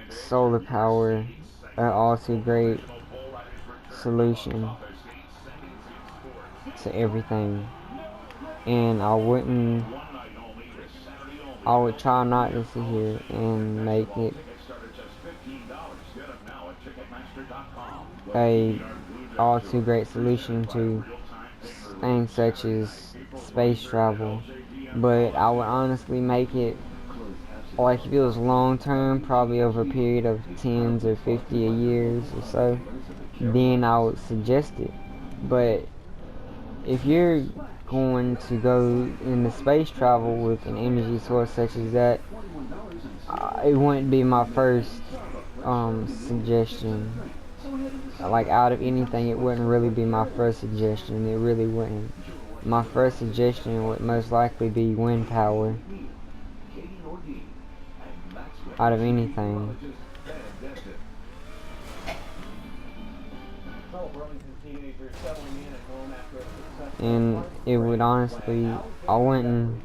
solar power are also great solution to everything. And I would try not to sit here and make it a all too great solution to things such as space travel. But I would honestly make it like if it was long term, probably over a period of tens or 50 years or so, then I would suggest it. But if you're going to go into space travel with an energy source such as that, it wouldn't be my first suggestion. Like out of anything, it wouldn't really be my first suggestion. It really wouldn't. My first suggestion would most likely be wind power. Out of anything. And it would honestly, I wouldn't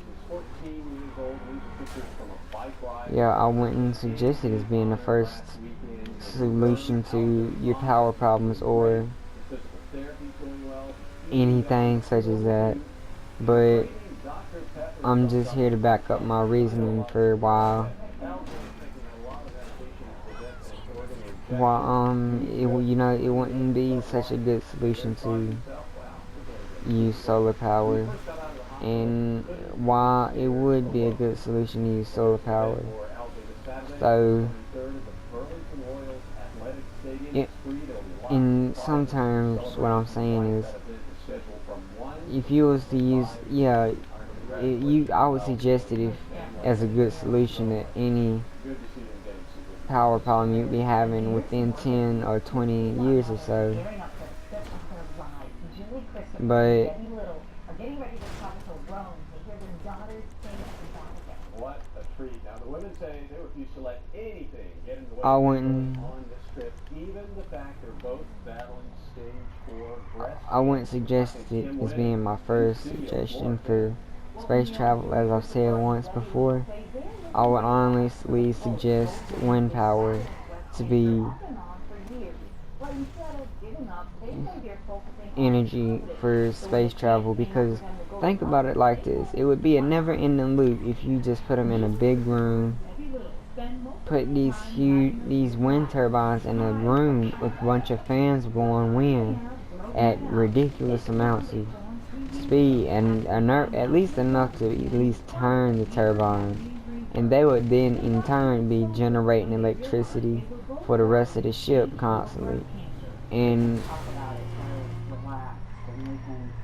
suggest it as being the first solution to your power problems or anything such as that. But I'm just here to back up my reasoning for why it wouldn't be such a good solution to use solar power, and why it would be a good solution to use solar power. So it, in some terms, what I'm saying is, if you was to use, I would suggest it if as a good solution to any power problem you'd be having within 10 or 20 years or so. But I wouldn't suggest it as being my first suggestion for space travel, as I've said once before. I would honestly suggest wind power to be energy for space travel, because think about it like this: it would be a never-ending loop if you just put them in a big room, put these wind turbines in a room with a bunch of fans blowing wind at ridiculous amounts of speed and at least enough to at least turn the turbines, and they would then in turn be generating electricity for the rest of the ship constantly. And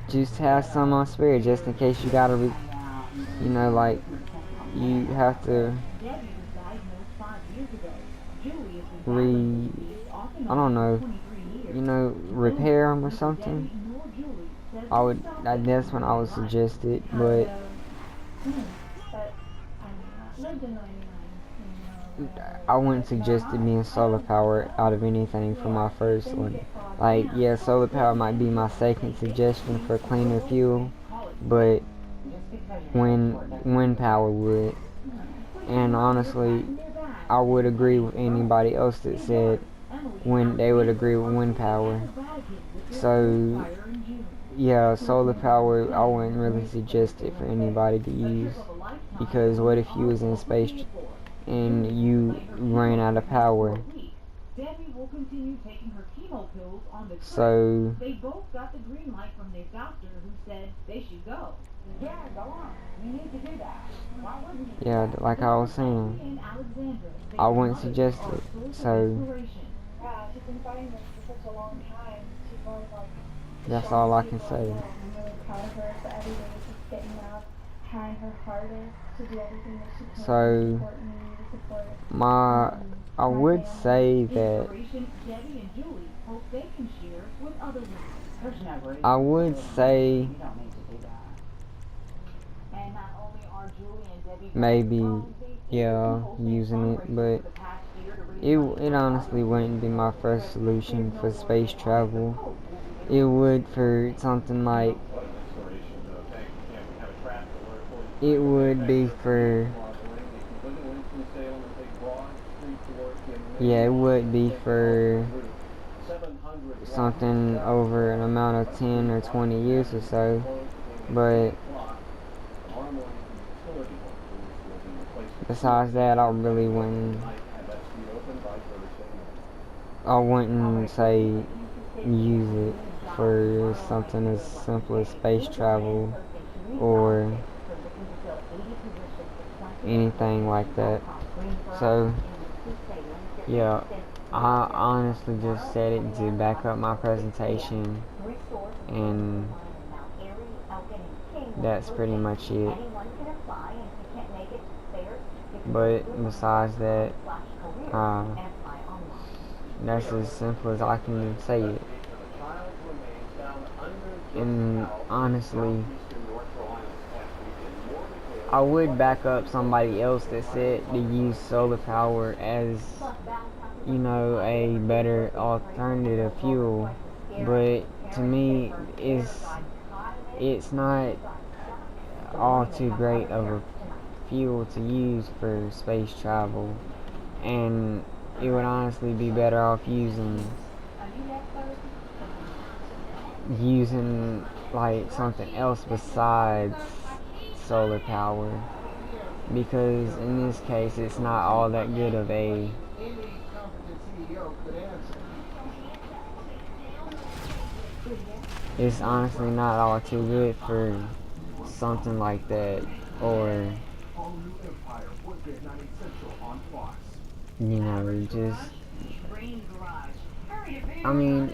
just have some on spare just in case you gotta like you have to I don't know, repair them or something. That's when I would suggest it, but I wouldn't suggest it being solar power out of anything for my first one. Like, yeah, solar power might be my second suggestion for cleaner fuel, but wind power would. And honestly, I would agree with anybody else that said when they would agree with wind power. So, yeah, solar power, I wouldn't really suggest it for anybody to use, because what if you was in space and you ran out of power? So, yeah, like I was saying, I wouldn't suggest it. So, that's all I can say. So, I would say that I would say maybe, yeah, using it, but it honestly wouldn't be my first solution for space travel. It would for something like, it would be for Yeah, it would be for something over an amount of 10 or 20 years or so, but besides that, I wouldn't say use it for something as simple as space travel or anything like that. So, yeah, I honestly just said it to back up my presentation, and that's pretty much it. But besides that, uh, that's as simple as I can say it. And honestly, I would back up somebody else that said to use solar power as, a better alternative fuel. But to me, it's not all too great of a fuel to use for space travel, and it would honestly be better off using like something else besides solar power, because in this case it's not all that good of a it's honestly not all too good for something like that, or just I mean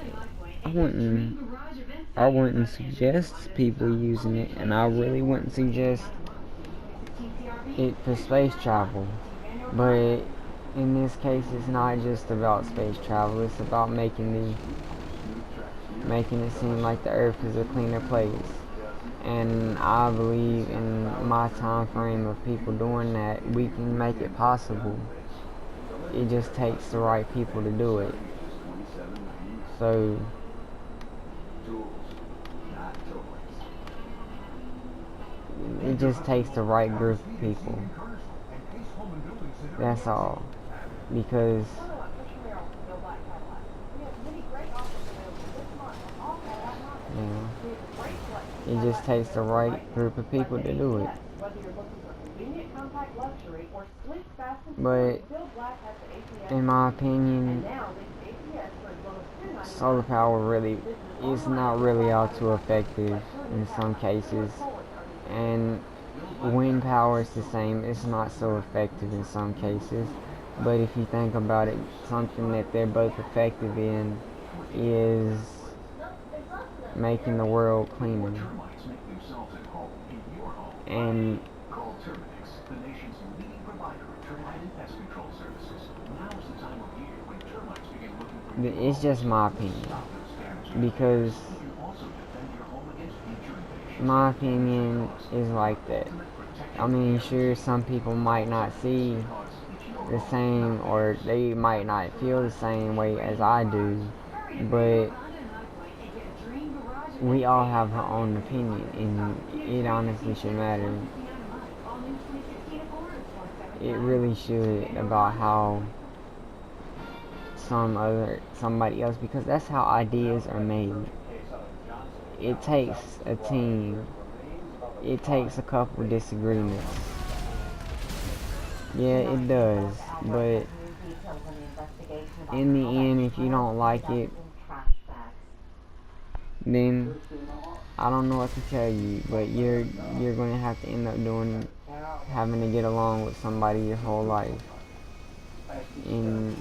I wouldn't I wouldn't suggest people using it, and I really wouldn't suggest it for space travel. But in this case, it's not just about space travel. It's about making it seem like the Earth is a cleaner place. And I believe in my time frame of people doing that, we can make it possible. It just takes the right people to do it. So it just takes the right group of people. That's all. Because it just takes the right group of people to do it. But in my opinion, solar power really is not really all too effective in some cases, and wind power is the same. It's not so effective in some cases, but if you think about it, something that they're both effective in is making the world cleaner. And it's just my opinion, because my opinion is like that. I mean, sure, some people might not see the same, or they might not feel the same way as I do, but we all have our own opinion, and it honestly should matter. It really should, about how somebody else, because that's how ideas are made. It takes a team. It takes a couple disagreements. Yeah, it does. But in the end, if you don't like it, then I don't know what to tell you. But you're going to have to end up having to get along with somebody your whole life. And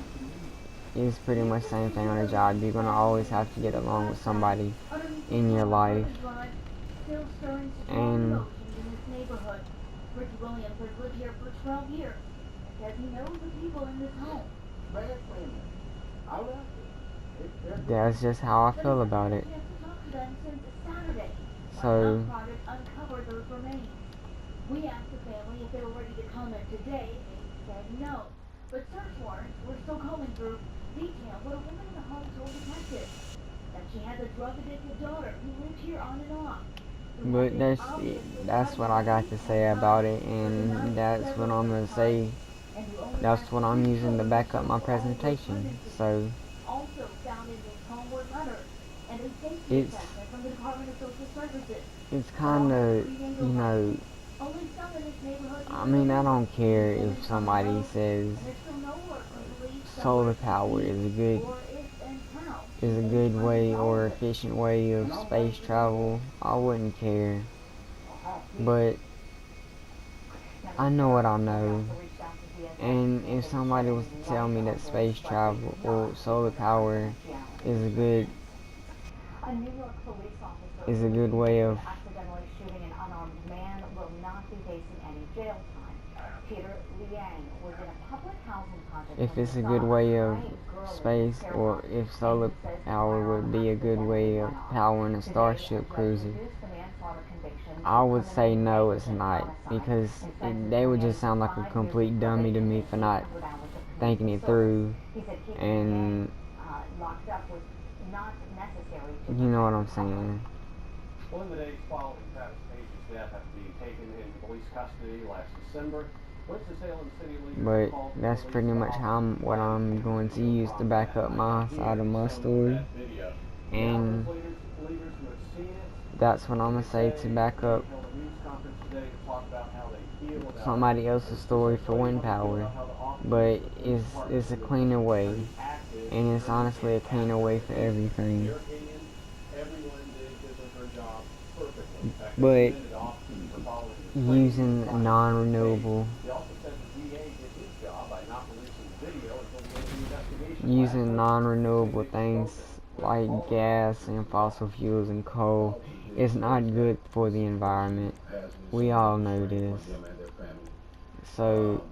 it's pretty much the same thing on a job. You're going to always have to get along with somebody in your life. And Ricky Williams has lived here for 12 years. Says he knows the people in this home. That's just how I feel about it. So we asked the family if they were ready to come in today. They said no. But search warrants were still coming through. Detail what a woman in the home told detectives that she has a drug-addicted daughter who lived here on and off. But that's what I got to say about it, and that's what I'm gonna say that's what I'm using to back up my presentation. So it's it's kind of, I mean, I don't care if somebody says solar power is a good way or efficient way of space travel. I wouldn't care, but I know what I know. And if somebody was to tell me that space travel or solar power is a good way of if it's a good way of space, or if solar power would be a good way of powering a starship cruiser, I would say no, it's not, because they would just sound like a complete dummy to me for not thinking it through. And you know what I'm saying. Well, in the days following Travis Page's death after being taken into police custody last December, Winston-Salem City leaders But called for that's police pretty to much what I'm going to use to back up my side of my story. And leaders who have seen it, that's what I'm going to say to back up held a news conference today to talk about how they feel about somebody else's story for wind power. But it's a cleaner way, and it's honestly a cleaner way for everything. But using non-renewable things like gas and fossil fuels and coal is not good for the environment. We all know this. So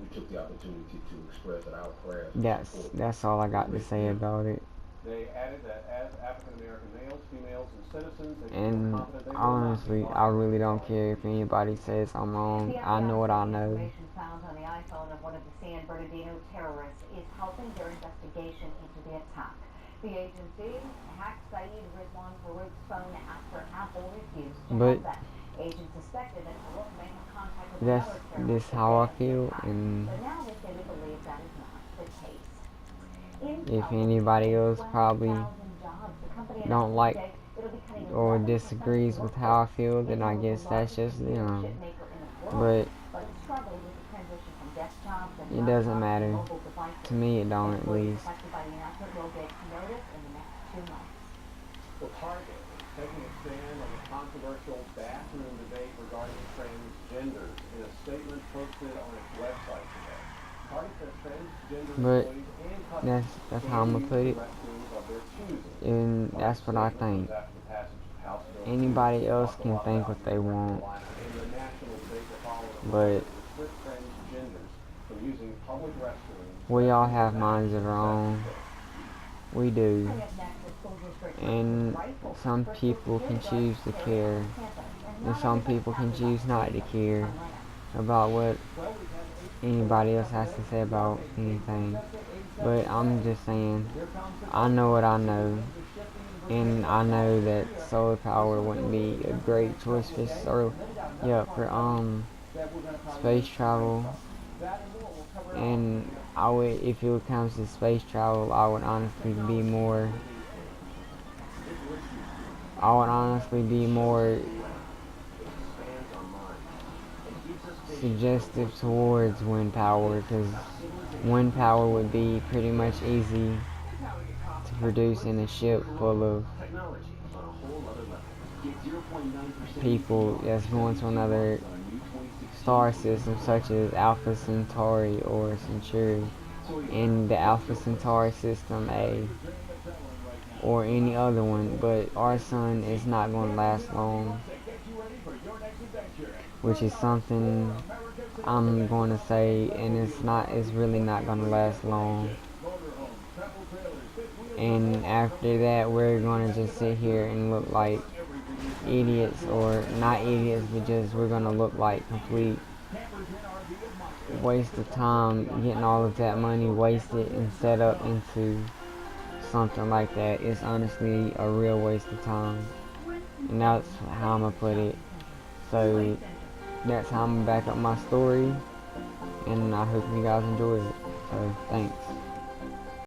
that's all I got to say about it. They added that as African American males, females, and citizens, and honestly, I really don't care if anybody says I'm wrong. I know what I know. Found on the iPhone of one of the San Bernardino terrorists is helping their investigation into the attack. The agency hacked Saeed Ridwan Farouk's phone after Apple refused to help that. Agents suspected that Farouk may have contacted another terrorist. That's how I feel, and but now they say they believe that is not the case. If anybody else probably don't like or disagrees with how I feel, then I guess that's just them. But it doesn't matter. To me, it don't, at least. Well, Target is taking a stand on the controversial bathroom debate regarding transgenders in a statement posted on its website today. Target says transgender employees and that's how I'm gonna put it, and that's what I think. Anybody else can think what they want, but we all have minds of our own. We do. And some people can choose to care, and some people can choose not to care about what anybody else has to say about anything. But I'm just saying, I know what I know, and I know that solar power wouldn't be a great choice for space travel. And if it comes to space travel, I would honestly be more suggestive towards wind power, because wind power would be pretty much easy to produce in a ship full of people that's going to another star system, such as Alpha Centauri or Centauri, in the Alpha Centauri system A, or any other one. But our sun is not going to last long, which is something I'm going to say, and it's really not going to last long. And after that, we're going to just sit here and look like idiots, or not idiots, but just we're going to look like complete waste of time, getting all of that money wasted and set up into something like that. It's honestly a real waste of time, and that's how I'm gonna put it. So that's how I'm gonna back up my story, and I hope you guys enjoy it. So, thanks.